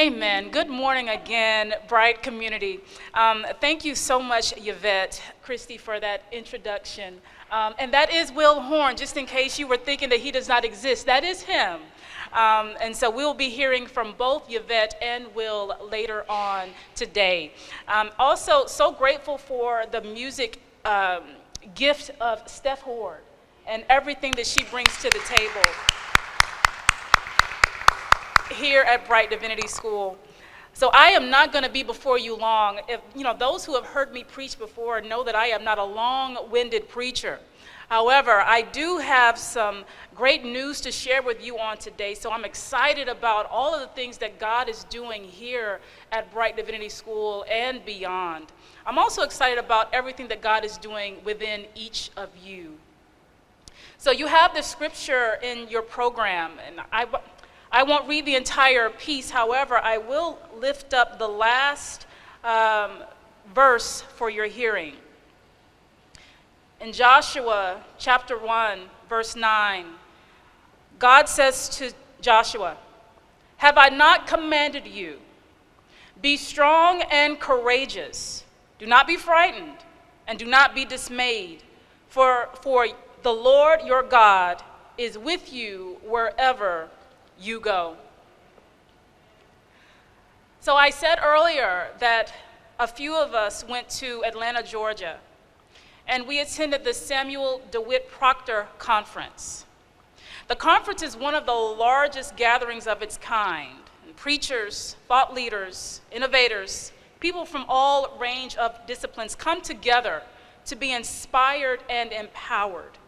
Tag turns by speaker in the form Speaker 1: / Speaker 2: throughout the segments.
Speaker 1: Amen. Good morning again, Brite community. Thank you so much, Yvette, Christy, for that introduction. And that is Will Horn, just in case you were thinking that he does not exist. That is him. And so we'll be hearing from both Yvette and Will later on today. Also, so grateful for the music gift of Steph Horde and everything that she brings to the table here at Brite Divinity School. So I am not going to be before you long. If those who have heard me preach before know that I am not a long-winded preacher. However, I do have some great news to share with you on today. So I'm excited about all of the things that God is doing here at Brite Divinity School and beyond. I'm also excited about everything that God is doing within each of you. So you have the scripture in your program, and I won't read the entire piece. However, I will lift up the last verse for your hearing. In Joshua chapter 1, verse 9, God says to Joshua, "Have I not commanded you? Be strong and courageous. Do not be frightened and do not be dismayed, for the Lord your God is with you wherever you go." So I said earlier that a few of us went to Atlanta, Georgia, and we attended the Samuel DeWitt Proctor Conference. The conference is one of the largest gatherings of its kind. And preachers, thought leaders, innovators, people from all range of disciplines come together to be inspired and empowered.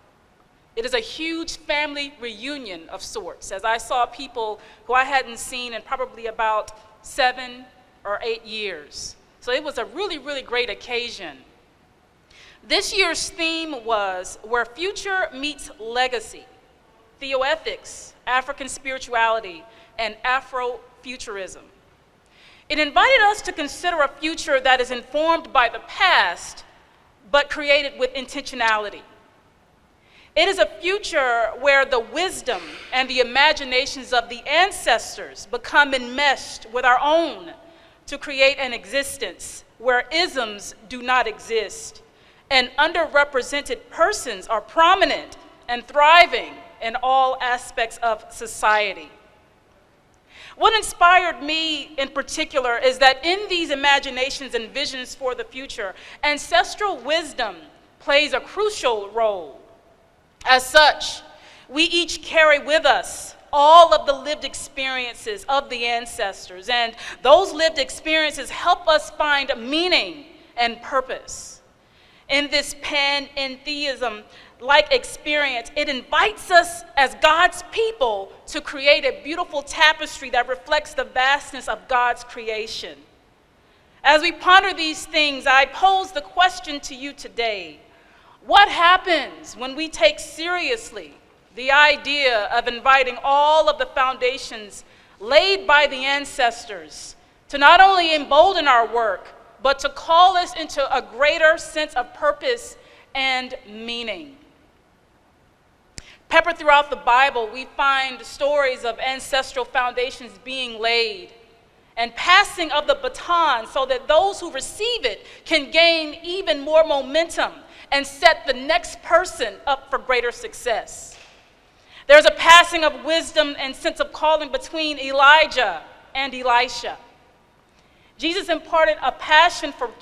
Speaker 1: It is a huge family reunion of sorts, as I saw people who I hadn't seen in probably about 7 or 8 years. So it was a really, really great occasion. This year's theme was Where Future Meets Legacy, Theoethics, African Spirituality, and Afrofuturism. It invited us to consider a future that is informed by the past, but created with intentionality. It is a future where the wisdom and the imaginations of the ancestors become enmeshed with our own to create an existence where isms do not exist and underrepresented persons are prominent and thriving in all aspects of society. What inspired me in particular is that in these imaginations and visions for the future, ancestral wisdom plays a crucial role. As such, we each carry with us all of the lived experiences of the ancestors, and those lived experiences help us find meaning and purpose. In this panentheism-like experience, it invites us as God's people to create a beautiful tapestry that reflects the vastness of God's creation. As we ponder these things, I pose the question to you today: what happens when we take seriously the idea of inviting all of the foundations laid by the ancestors to not only embolden our work, but to call us into a greater sense of purpose and meaning? Peppered throughout the Bible, we find stories of ancestral foundations being laid and passing of the baton so that those who receive it can gain even more momentum and set the next person up for greater success. There's a passing of wisdom and sense of calling between Elijah and Elisha. Jesus imparted a passion for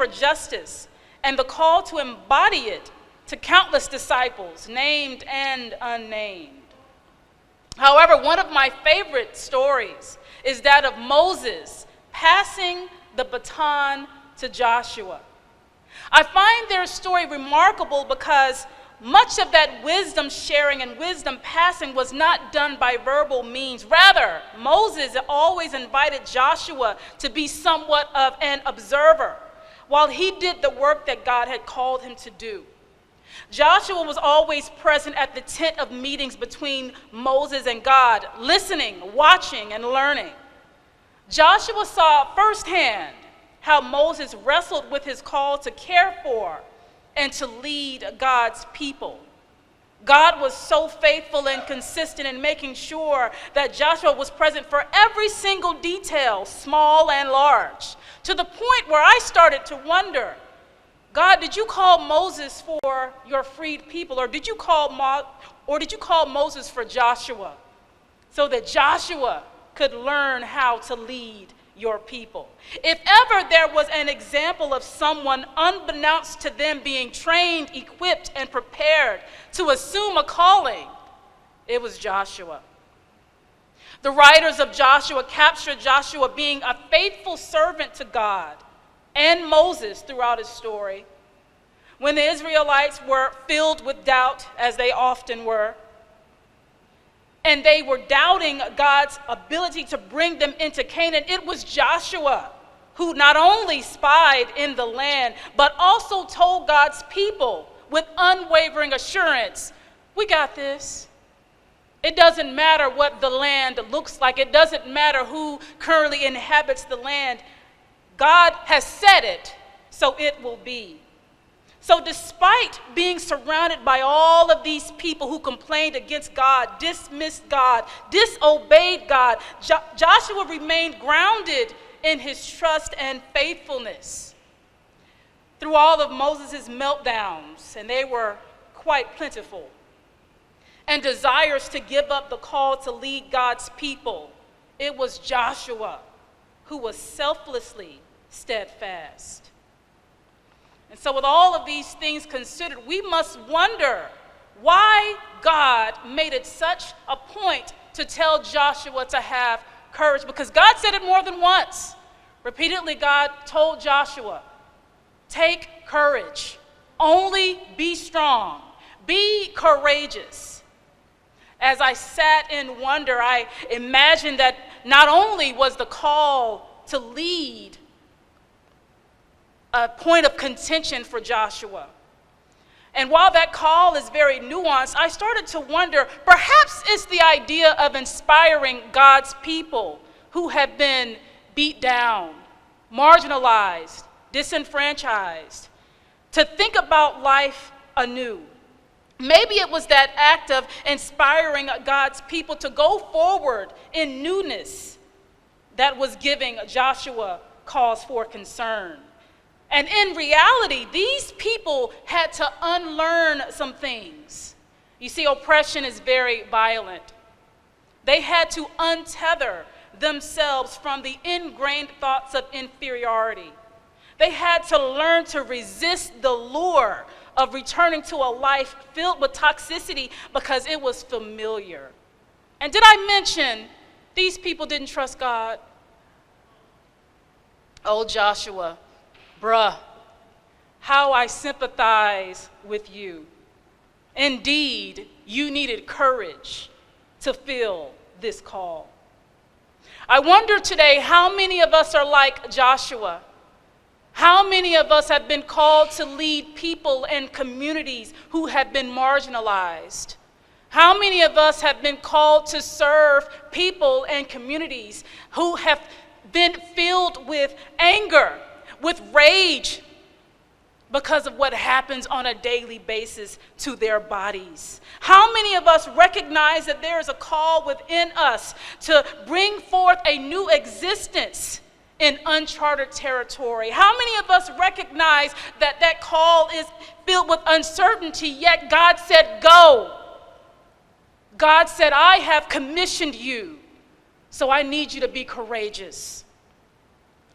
Speaker 1: justice and the call to embody it to countless disciples, named and unnamed. However, one of my favorite stories is that of Moses passing the baton to Joshua. I find their story remarkable because much of that wisdom sharing and wisdom passing was not done by verbal means. Rather, Moses always invited Joshua to be somewhat of an observer while he did the work that God had called him to do. Joshua was always present at the tent of meetings between Moses and God, listening, watching, and learning. Joshua saw firsthand how Moses wrestled with his call to care for and to lead God's people. God was so faithful and consistent in making sure that Joshua was present for every single detail, small and large, to the point where I started to wonder, God, did you call Moses for your freed people, or did you call Moses for Joshua so that Joshua could learn how to lead your people? If ever there was an example of someone unbeknownst to them being trained, equipped, and prepared to assume a calling, it was Joshua. The writers of Joshua captured Joshua being a faithful servant to God and Moses throughout his story. When the Israelites were filled with doubt, as they often were, and they were doubting God's ability to bring them into Canaan, it was Joshua who not only spied in the land, but also told God's people with unwavering assurance, we got this. It doesn't matter what the land looks like. It doesn't matter who currently inhabits the land. God has said it, so it will be. So despite being surrounded by all of these people who complained against God, dismissed God, disobeyed God, Joshua remained grounded in his trust and faithfulness. Through all of Moses' meltdowns, and they were quite plentiful, and desires to give up the call to lead God's people, it was Joshua who was selflessly steadfast. And so with all of these things considered, we must wonder why God made it such a point to tell Joshua to have courage, because God said it more than once. Repeatedly, God told Joshua, take courage, only be strong, be courageous. As I sat in wonder, I imagined that not only was the call to lead a point of contention for Joshua, and while that call is very nuanced, I started to wonder, perhaps it's the idea of inspiring God's people who have been beat down, marginalized, disenfranchised, to think about life anew. Maybe it was that act of inspiring God's people to go forward in newness that was giving Joshua cause for concern. And in reality, these people had to unlearn some things. You see, oppression is very violent. They had to untether themselves from the ingrained thoughts of inferiority. They had to learn to resist the lure of returning to a life filled with toxicity because it was familiar. And did I mention these people didn't trust God? Oh, Joshua, bruh, how I sympathize with you. Indeed, you needed courage to fill this call. I wonder today how many of us are like Joshua. How many of us have been called to lead people and communities who have been marginalized? How many of us have been called to serve people and communities who have been filled with anger, with rage, because of what happens on a daily basis to their bodies? How many of us recognize that there is a call within us to bring forth a new existence in uncharted territory? How many of us recognize that that call is filled with uncertainty, yet God said, go. God said, I have commissioned you, so I need you to be courageous.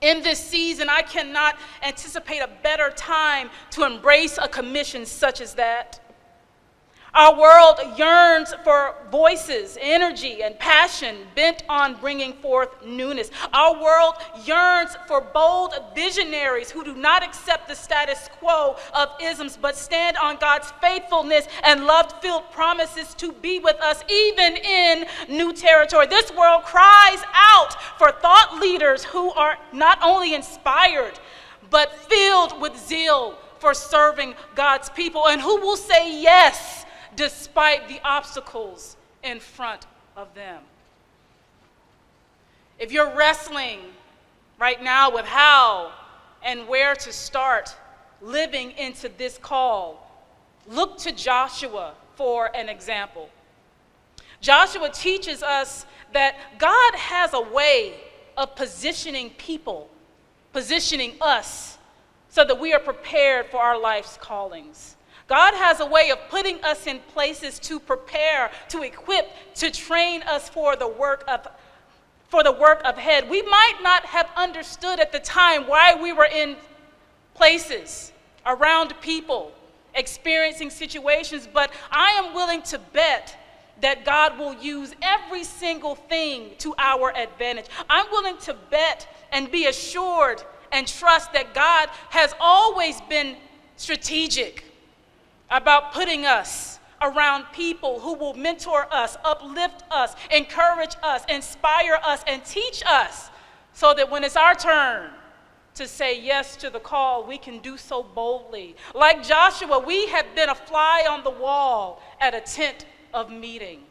Speaker 1: In this season, I cannot anticipate a better time to embrace a commission such as that. Our world yearns for voices, energy, and passion bent on bringing forth newness. Our world yearns for bold visionaries who do not accept the status quo of isms, but stand on God's faithfulness and love-filled promises to be with us even in new territory. This world cries out for thought leaders who are not only inspired, but filled with zeal for serving God's people, and who will say yes despite the obstacles in front of them. If you're wrestling right now with how and where to start living into this call, look to Joshua for an example. Joshua teaches us that God has a way of positioning people, positioning us, so that we are prepared for our life's callings. God has a way of putting us in places to prepare, to equip, to train us for the work ahead. We might not have understood at the time why we were in places, around people, experiencing situations, but I am willing to bet that God will use every single thing to our advantage. I'm willing to bet and be assured and trust that God has always been strategic about putting us around people who will mentor us, uplift us, encourage us, inspire us, and teach us, so that when it's our turn to say yes to the call, we can do so boldly. Like Joshua, we have been a fly on the wall at a tent of meeting.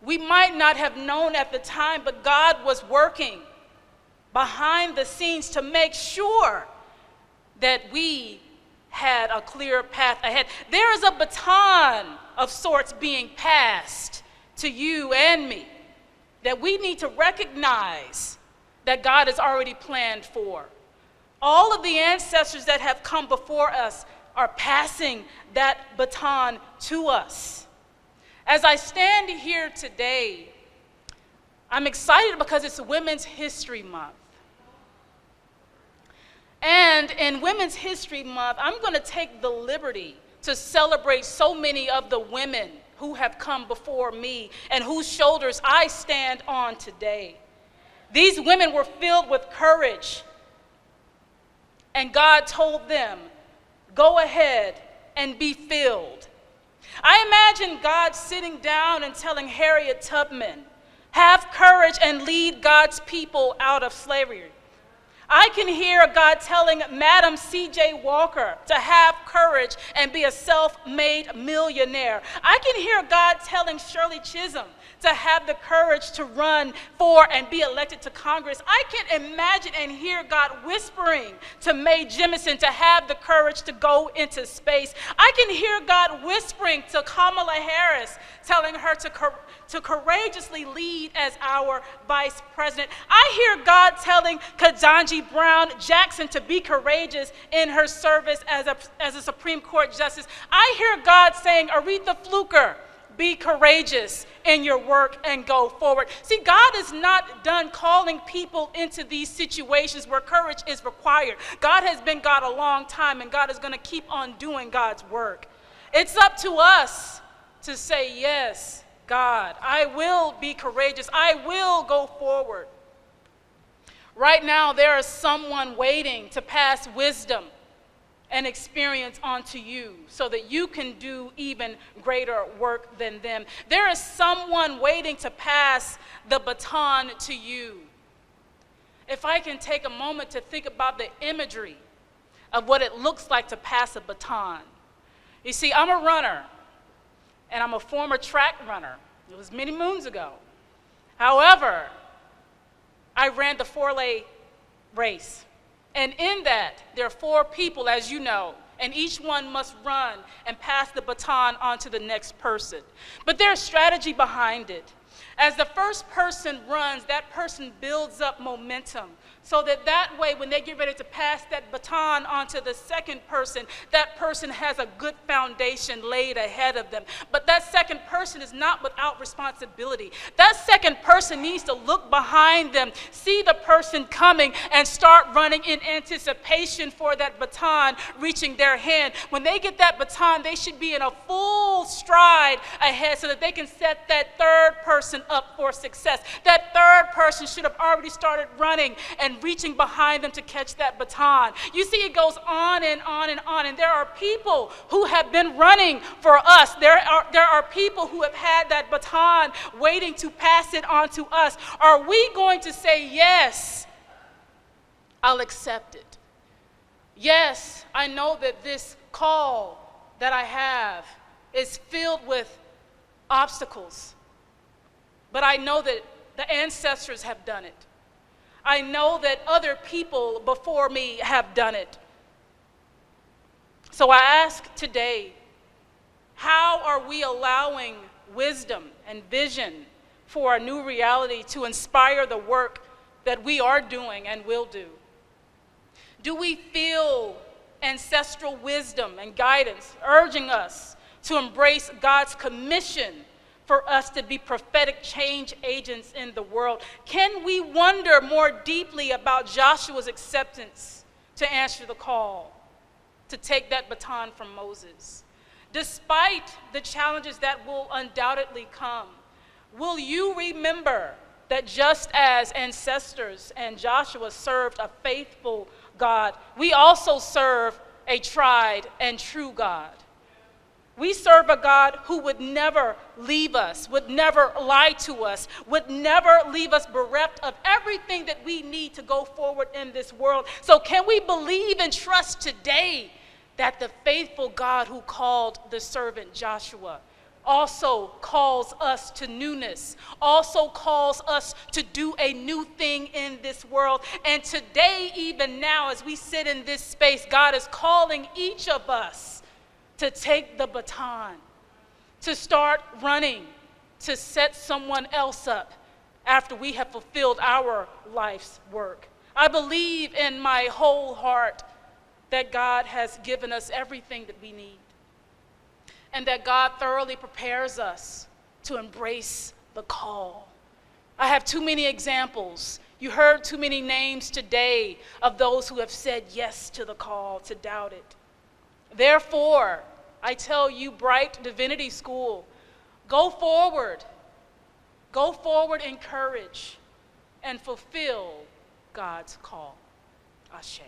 Speaker 1: We might not have known at the time, but God was working behind the scenes to make sure that we had a clear path ahead. There is a baton of sorts being passed to you and me that we need to recognize that God has already planned for. All of the ancestors that have come before us are passing that baton to us. As I stand here today, I'm excited because it's Women's History Month. And in Women's History Month, I'm going to take the liberty to celebrate so many of the women who have come before me and whose shoulders I stand on today. These women were filled with courage, and God told them, go ahead and be filled. I imagine God sitting down and telling Harriet Tubman, have courage and lead God's people out of slavery. I can hear God telling Madam C.J. Walker to have courage and be a self-made millionaire. I can hear God telling Shirley Chisholm to have the courage to run for and be elected to Congress. I can imagine and hear God whispering to Mae Jemison to have the courage to go into space. I can hear God whispering to Kamala Harris, telling her to courageously lead as our vice president. I hear God telling Ketanji Brown Jackson to be courageous in her service as a Supreme Court justice. I hear God saying, Aretha Flucker, be courageous in your work and go forward. See, God is not done calling people into these situations where courage is required. God has been God a long time, and God is going to keep on doing God's work. It's up to us to say, yes, God, I will be courageous. I will go forward. Right now, there is someone waiting to pass wisdom and experience onto you so that you can do even greater work than them. There is someone waiting to pass the baton to you. If I can take a moment to think about the imagery of what it looks like to pass a baton. You see, I'm a runner, and I'm a former track runner. It was many moons ago. However, I ran the 4-lay race. And in that, there are 4 people, as you know, and each one must run and pass the baton on to the next person. But there's strategy behind it. As the first person runs, that person builds up momentum, so that way, when they get ready to pass that baton on to the second person, that person has a good foundation laid ahead of them. But that second person is not without responsibility. That second person needs to look behind them, see the person coming, and start running in anticipation for that baton reaching their hand. When they get that baton, they should be in a full stride ahead so that they can set that third person up for success. That third person should have already started running and reaching behind them to catch that baton. You see, it goes on and on and on. And there are people who have been running for us. There are people who have had that baton waiting to pass it on to us. Are we going to say, yes, I'll accept it? Yes, I know that this call that I have is filled with obstacles, but I know that the ancestors have done it. I know that other people before me have done it. So I ask today, How are we allowing wisdom and vision for a new reality to inspire the work that we are doing and will do? Do we feel ancestral wisdom and guidance urging us to embrace God's commission for us to be prophetic change agents in the world? Can we wonder more deeply about Joshua's acceptance to answer the call, to take that baton from Moses? Despite the challenges that will undoubtedly come, will you remember that just as ancestors and Joshua served a faithful God, we also serve a tried and true God? We serve a God who would never leave us, would never lie to us, would never leave us bereft of everything that we need to go forward in this world. So can we believe and trust today that the faithful God who called the servant Joshua also calls us to newness, also calls us to do a new thing in this world? And today, even now, as we sit in this space, God is calling each of us to take the baton, to start running, to set someone else up after we have fulfilled our life's work. I believe in my whole heart that God has given us everything that we need, and that God thoroughly prepares us to embrace the call. I have too many examples. You heard too many names today of those who have said yes to the call, to doubt it. Therefore, I tell you, Brite Divinity School, go forward in courage and fulfill God's call. Ashe.